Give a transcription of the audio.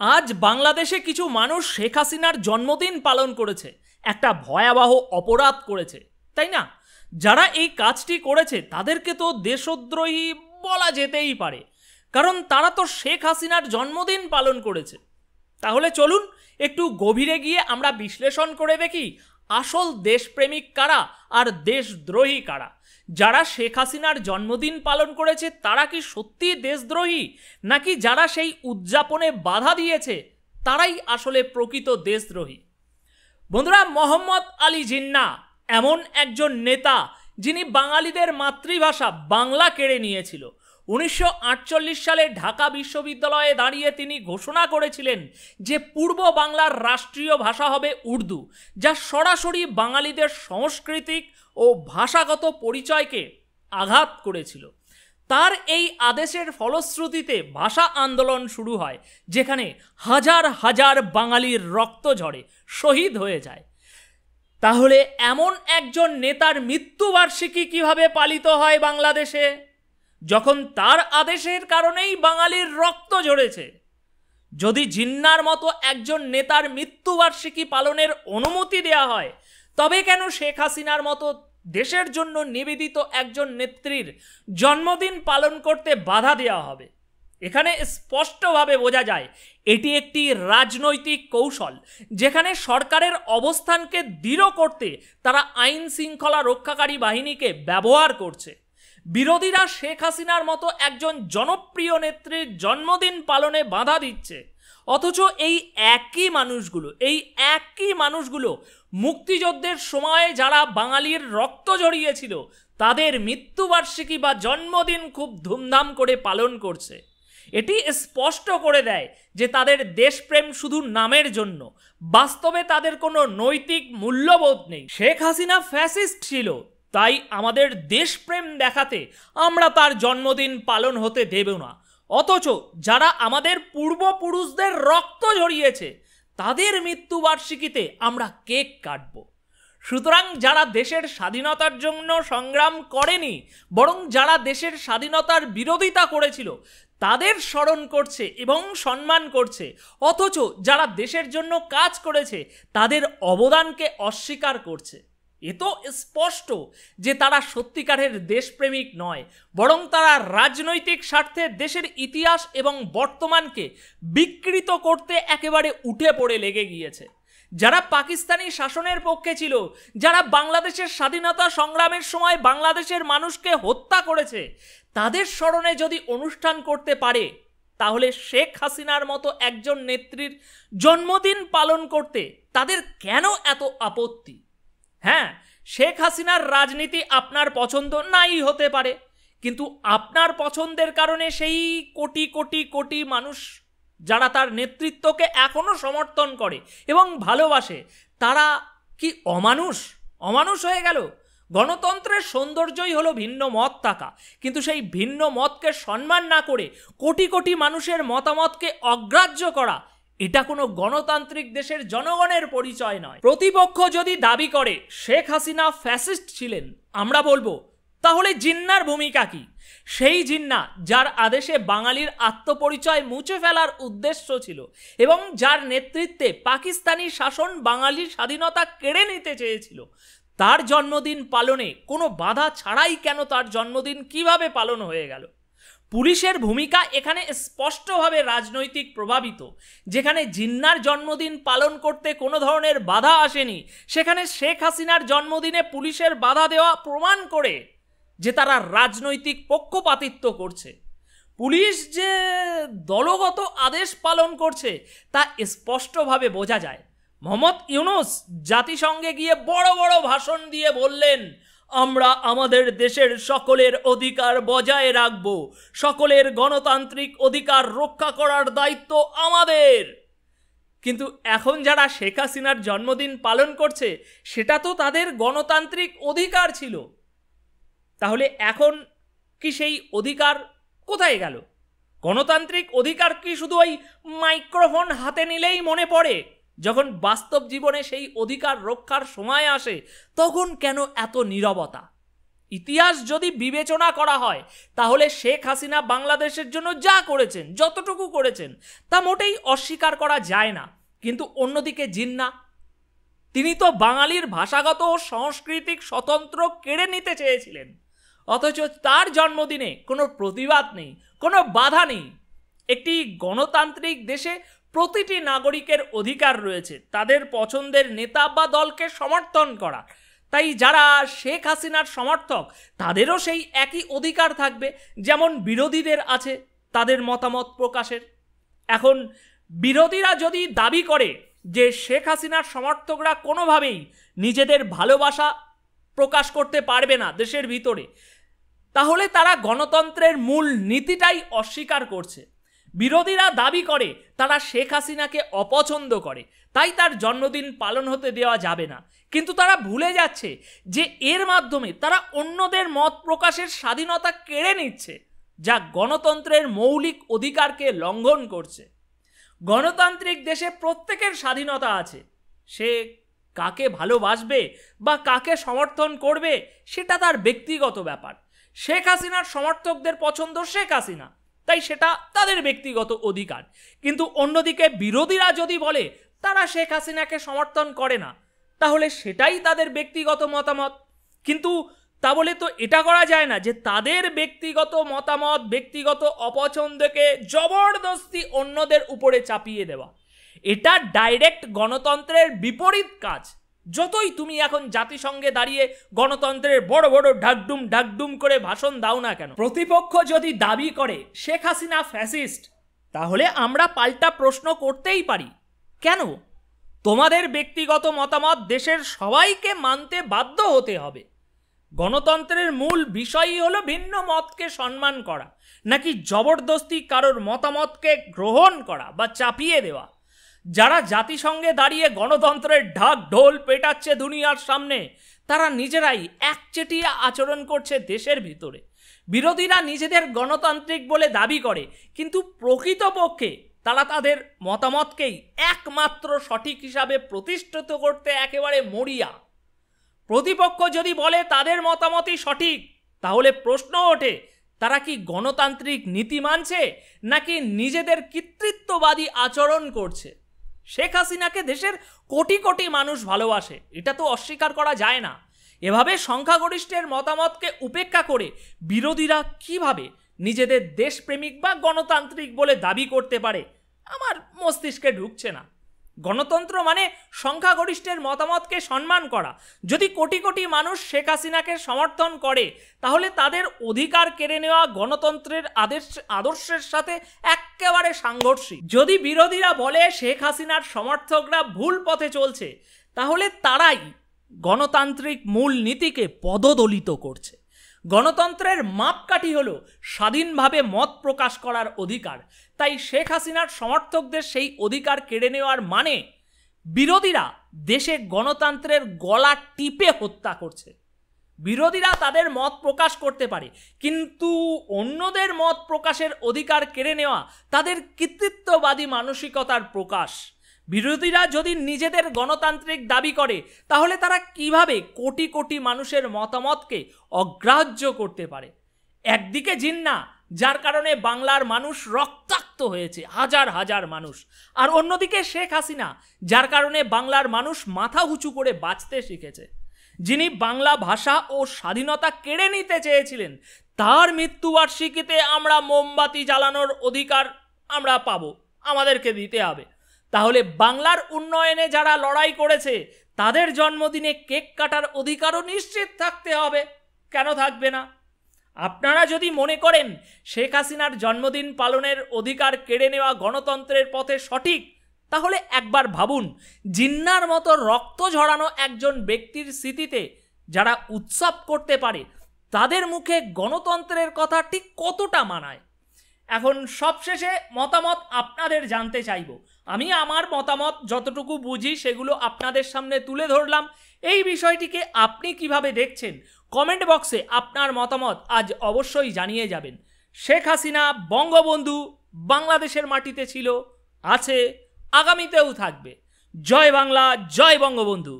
আজ বাংলাদেশে কিছু মানুষ শেখ হাসিনার জন্মদিন পালন করেছে, একটা ভয়াবহ অপরাধ করেছে, তাই না? যারা এই কাজটি করেছে তাদেরকে তো দেশদ্রোহী বলা যেতেই পারে, কারণ তারা তো শেখ হাসিনার জন্মদিন পালন করেছে। তাহলে চলুন একটু গভীরে গিয়ে আমরা বিশ্লেষণ করে দেখি আসল দেশপ্রেমিক কারা আর দেশদ্রোহী কারা। যারা শেখ হাসিনার জন্মদিন পালন করেছে তারা কি সত্যিই দেশদ্রোহী, নাকি যারা সেই উদযাপনে বাধা দিয়েছে তারাই আসলে প্রকৃত দেশদ্রোহী? বন্ধুরা, মোহাম্মদ আলী জিন্নাহ এমন একজন নেতা যিনি বাঙালিদের মাতৃভাষা বাংলা কেড়ে নিয়েছিল। 1948 সালে ঢাকা বিশ্ববিদ্যালয়ে দাঁড়িয়ে তিনি ঘোষণা করেছিলেন যে পূর্ব বাংলার রাষ্ট্রীয় ভাষা হবে উর্দু, যা সরাসরি বাঙালিদের সাংস্কৃতিক ও ভাষাগত পরিচয়কে আঘাত করেছিল। তার এই আদেশের ফলশ্রুতিতে ভাষা আন্দোলন শুরু হয়, যেখানে হাজার হাজার বাঙালির রক্ত ঝরে, শহীদ হয়ে যায়। তাহলে এমন একজন নেতার মৃত্যুবার্ষিকী কিভাবে পালিত হয় বাংলাদেশে, যখন তার আদেশের কারণেই বাঙালির রক্ত ঝরেছে? যদি জিন্নাহর মতো একজন নেতার মৃত্যুবার্ষিকী পালনের অনুমতি দেয়া হয়, তবে কেন শেখ হাসিনার মতো দেশের জন্য নিবেদিত একজন নেত্রীর জন্মদিন পালন করতে বাধা দেওয়া হবে? এখানে স্পষ্টভাবে বোঝা যায় এটি একটি রাজনৈতিক কৌশল, যেখানে সরকারের অবস্থানকে দৃঢ় করতে তারা আইন শৃঙ্খলা রক্ষাকারী বাহিনীকে ব্যবহার করছে। বিরোধীরা শেখ হাসিনার মতো একজন জনপ্রিয় নেত্রীর জন্মদিন পালনে বাধা দিচ্ছে, অথচ এই একই মানুষগুলো মুক্তিযুদ্ধের সময়ে যারা বাঙালির রক্ত ঝরিয়েছিল তাদের মৃত্যুবার্ষিকী বা জন্মদিন খুব ধুমধাম করে পালন করছে। এটি স্পষ্ট করে দেয় যে তাদের দেশপ্রেম শুধু নামের জন্য, বাস্তবে তাদের কোনো নৈতিক মূল্যবোধ নেই। শেখ হাসিনা ফ্যাসিস্ট ছিল, তাই আমাদের দেশপ্রেম দেখাতে আমরা তার জন্মদিন পালন হতে দেব না। অথচ যারা আমাদের পূর্বপুরুষদের রক্ত ঝরিয়েছে তাদের মৃত্যুবার্ষিকীতে আমরা কেক কাটব। সুতরাং যারা দেশের স্বাধীনতার জন্য সংগ্রাম করেনি, বরং যারা দেশের স্বাধীনতার বিরোধিতা করেছিল তাদের স্মরণ করছে এবং সম্মান করছে, অথচ যারা দেশের জন্য কাজ করেছে তাদের অবদানকে অস্বীকার করছে। এ তো স্পষ্ট যে তারা সত্যিকারের দেশপ্রেমিক নয়, বরং তারা রাজনৈতিক স্বার্থে দেশের ইতিহাস এবং বর্তমানকে বিকৃত করতে একেবারে উঠে পড়ে লেগে গিয়েছে। যারা পাকিস্তানি শাসনের পক্ষে ছিল, যারা বাংলাদেশের স্বাধীনতা সংগ্রামের সময় বাংলাদেশের মানুষকে হত্যা করেছে, তাদের স্মরণে যদি অনুষ্ঠান করতে পারে, তাহলে শেখ হাসিনার মতো একজন নেত্রীর জন্মদিন পালন করতে তাদের কেন এত আপত্তি? হ্যাঁ, শেখ হাসিনার রাজনীতি আপনার পছন্দ নাই হতে পারে, কিন্তু আপনার পছন্দের কারণে সেই কোটি কোটি কোটি মানুষ যারা তার নেতৃত্বকে এখনো সমর্থন করে এবং ভালোবাসে, তারা কি অমানুষ হয়ে গেল? গণতন্ত্রের সৌন্দর্যই হলো ভিন্ন মত থাকা, কিন্তু সেই ভিন্ন মতকে সম্মান না করে কোটি কোটি মানুষের মতামতকে অগ্রাহ্য করা, এটা কোনো গণতান্ত্রিক দেশের জনগণের পরিচয় নয়। প্রতিপক্ষ যদি দাবি করে শেখ হাসিনা ফ্যাসিস্ট ছিলেন, আমরা বলবো তাহলে জিন্নাহর ভূমিকা কি? সেই জিন্নাহ যার আদেশে বাঙালির আত্মপরিচয় মুছে ফেলার উদ্দেশ্য ছিল এবং যার নেতৃত্বে পাকিস্তানি শাসন বাঙালির স্বাধীনতা কেড়ে নিতে চেয়েছিল, তার জন্মদিন পালনে কোনো বাধা ছাড়াই কেন তার জন্মদিন কিভাবে পালন হয়ে গেল? পুলিশের ভূমিকা এখানে স্পষ্টভাবে রাজনৈতিক প্রভাবিত। যেখানে জিন্নাহর জন্মদিন পালন করতে কোনো ধরনের বাধা আসেনি, সেখানে শেখ হাসিনার জন্মদিনে পুলিশের বাধা দেওয়া প্রমাণ করে যে তারা রাজনৈতিক পক্ষপাতিত্ব করছে। পুলিশ যে দলগত আদেশ পালন করছে তা স্পষ্টভাবে বোঝা যায়। মোহাম্মদ ইউনূস জাতিসংঘে গিয়ে বড় বড় ভাষণ দিয়ে বললেন, আমরা আমাদের দেশের সকলের অধিকার বজায় রাখব, সকলের গণতান্ত্রিক অধিকার রক্ষা করার দায়িত্ব আমাদের। কিন্তু এখন যারা শেখ হাসিনার জন্মদিন পালন করছে সেটা তো তাদের গণতান্ত্রিক অধিকার ছিল। তাহলে এখন কি সেই অধিকার কোথায় গেল? গণতান্ত্রিক অধিকার কি শুধু ওই মাইক্রোফোন হাতে নিলেই মনে পড়ে? যখন বাস্তব জীবনে সেই অধিকার রক্ষার সময় আসে তখন কেন এত নীরবতা? ইতিহাস যদি বিবেচনা করা হয় তাহলে শেখ হাসিনা বাংলাদেশের জন্য যা করেছেন, যতটুকু করেছেন, তা মোটেই অস্বীকার করা যায় না। কিন্তু অন্যদিকে জিন্না, তিনি তো বাঙালির ভাষাগত ও সাংস্কৃতিক স্বতন্ত্র কেড়ে নিতে চেয়েছিলেন, অথচ তার জন্মদিনে কোনো প্রতিবাদ নেই, কোনো বাধা নেই। একটি গণতান্ত্রিক দেশে প্রতিটি নাগরিকের অধিকার রয়েছে তাদের পছন্দের নেতা বা দলকে সমর্থন করা। তাই যারা শেখ হাসিনার সমর্থক তাদেরও সেই একই অধিকার থাকবে যেমন বিরোধীদের আছে তাদের মতামত প্রকাশের। এখন বিরোধীরা যদি দাবি করে যে শেখ হাসিনার সমর্থকরা কোনোভাবেই নিজেদের ভালোবাসা প্রকাশ করতে পারবে না দেশের ভিতরে, তাহলে তারা গণতন্ত্রের মূল নীতিটাই অস্বীকার করছে। বিরোধীরা দাবি করে তারা শেখ হাসিনাকে অপছন্দ করে, তাই তার জন্মদিন পালন হতে দেওয়া যাবে না। কিন্তু তারা ভুলে যাচ্ছে যে এর মাধ্যমে তারা অন্যদের মত প্রকাশের স্বাধীনতা কেড়ে নিচ্ছে, যা গণতন্ত্রের মৌলিক অধিকারকে লঙ্ঘন করছে। গণতান্ত্রিক দেশে প্রত্যেকের স্বাধীনতা আছে, সে কাকে ভালোবাসবে বা কাকে সমর্থন করবে সেটা তার ব্যক্তিগত ব্যাপার। শেখ হাসিনার সমর্থকদের পছন্দ শেখ হাসিনা, তাই সেটা তাদের ব্যক্তিগত অধিকার। কিন্তু অন্যদিকে বিরোধীরা যদি বলে তারা শেখ হাসিনাকে সমর্থন করে না, তাহলে সেটাই তাদের ব্যক্তিগত মতামত। কিন্তু তা বলে তো এটা করা যায় না যে তাদের ব্যক্তিগত মতামত, ব্যক্তিগত অপছন্দকে জবরদস্তি অন্যদের উপরে চাপিয়ে দেওয়া। এটা ডাইরেক্ট গণতন্ত্রের বিপরীত কাজ। যতই তুমি এখন জাতিসংঘে দাঁড়িয়ে গণতন্ত্রের বড় বড় ঢাকডুম করে ভাষণ দাও না কেন, প্রতিপক্ষ যদি দাবি করে শেখ হাসিনা ফ্যাসিস্ট, তাহলে আমরা পাল্টা প্রশ্ন করতেই পারি, কেন তোমাদের ব্যক্তিগত মতামত দেশের সবাইকে মানতে বাধ্য হতে হবে? গণতন্ত্রের মূল বিষয়ই হলো ভিন্ন মতকে সম্মান করা, নাকি জবরদস্তি কারোর মতামতকে গ্রহণ করা বা চাপিয়ে দেওয়া। যারা জাতিসংঘে দাঁড়িয়ে গণতন্ত্রের ঢাক ঢোল পেটাচ্ছে দুনিয়ার সামনে, তারা নিজেরাই একচেটিয়া আচরণ করছে দেশের ভিতরে। বিরোধীরা নিজেদের গণতান্ত্রিক বলে দাবি করে, কিন্তু প্রকৃতপক্ষে তারা তাদের মতামতকেই একমাত্র সঠিক হিসাবে প্রতিষ্ঠিত করতে একেবারে মরিয়া। প্রতিপক্ষ যদি বলে তাদের মতামতই সঠিক, তাহলে প্রশ্ন ওঠে তারা কি গণতান্ত্রিক নীতি মানছে নাকি নিজেদের কর্তৃত্ববাদী আচরণ করছে। শেখ হাসিনাকে দেশের কোটি কোটি মানুষ ভালোবাসে, এটা তো অস্বীকার করা যায় না। এভাবে সংখ্যাগরিষ্ঠের মতামতকে উপেক্ষা করে বিরোধীরা কিভাবে নিজেদের দেশপ্রেমিক বা গণতান্ত্রিক বলে দাবি করতে পারে, আমার মস্তিষ্কে ঢুকছে না। গণতন্ত্র মানে সংখ্যাগরিষ্ঠের মতামতকে সম্মান করা। যদি কোটি কোটি মানুষ শেখ হাসিনাকে সমর্থন করে, তাহলে তাদের অধিকার কেড়ে নেওয়া গণতন্ত্রের আদর্শের সাথে একেবারে সাংঘর্ষিক। যদি বিরোধীরা বলে শেখ হাসিনার সমর্থকরা ভুল পথে চলছে, তাহলে তারাই গণতান্ত্রিক মূল নীতিকে পদদলিত করছে। গণতন্ত্রের মাপকাঠি হলো স্বাধীনভাবে মত প্রকাশ করার অধিকার। তাই শেখ হাসিনার সমর্থকদের সেই অধিকার কেড়ে নেওয়ার মানে বিরোধীরা দেশে গণতন্ত্রের গলা টিপে হত্যা করছে। বিরোধীরা তাদের মত প্রকাশ করতে পারে, কিন্তু অন্যদের মত প্রকাশের অধিকার কেড়ে নেওয়া তাদের কর্তৃত্ববাদী মানসিকতার প্রকাশ। বিরোধীরা যদি নিজেদের গণতান্ত্রিক দাবি করে, তাহলে তারা কিভাবে কোটি কোটি মানুষের মতামতকে অগ্রাহ্য করতে পারে? একদিকে জিন্না, যার কারণে বাংলার মানুষ রক্তাক্ত হয়েছে, হাজার হাজার মানুষ, আর অন্যদিকে শেখ হাসিনা, যার কারণে বাংলার মানুষ মাথা উঁচু করে বাঁচতে শিখেছে। যিনি বাংলা ভাষা ও স্বাধীনতা কেড়ে নিতে চেয়েছিলেন, তার মৃত্যুবার্ষিকীতে আমরা মোমবাতি জ্বালানোর অধিকার আমরা পাবো, আমাদেরকে দিতে হবে। তাহলে বাংলার উন্নয়নে যারা লড়াই করেছে তাদের জন্মদিনে কেক কাটার অধিকারও নিশ্চিত থাকতে হবে, কেন থাকবে না? আপনারা যদি মনে করেন শেখ হাসিনার জন্মদিন পালনের অধিকার কেড়ে নেওয়া গণতন্ত্রের পথে সঠিক, তাহলে একবার ভাবুন, জিন্নার মতো রক্ত ঝরানো একজন ব্যক্তির স্মৃতিতে যারা উৎসব করতে পারে, তাদের মুখে গণতন্ত্রের কথা ঠিক কতটা মানায়। এখন সবশেষে মতামত আপনাদের জানতে চাইব। আমি আমার মতামত যতটুকু বুঝি সেগুলো আপনাদের সামনে তুলে ধরলাম। এই বিষয়টিকে আপনি কিভাবে দেখছেন, কমেন্ট বক্সে আপনার মতামত আজ অবশ্যই জানিয়ে যাবেন। শেখ হাসিনা বঙ্গবন্ধু বাংলাদেশের মাটিতে ছিল, আছে, আগামীতেও থাকবে। জয় বাংলা, জয় বঙ্গবন্ধু।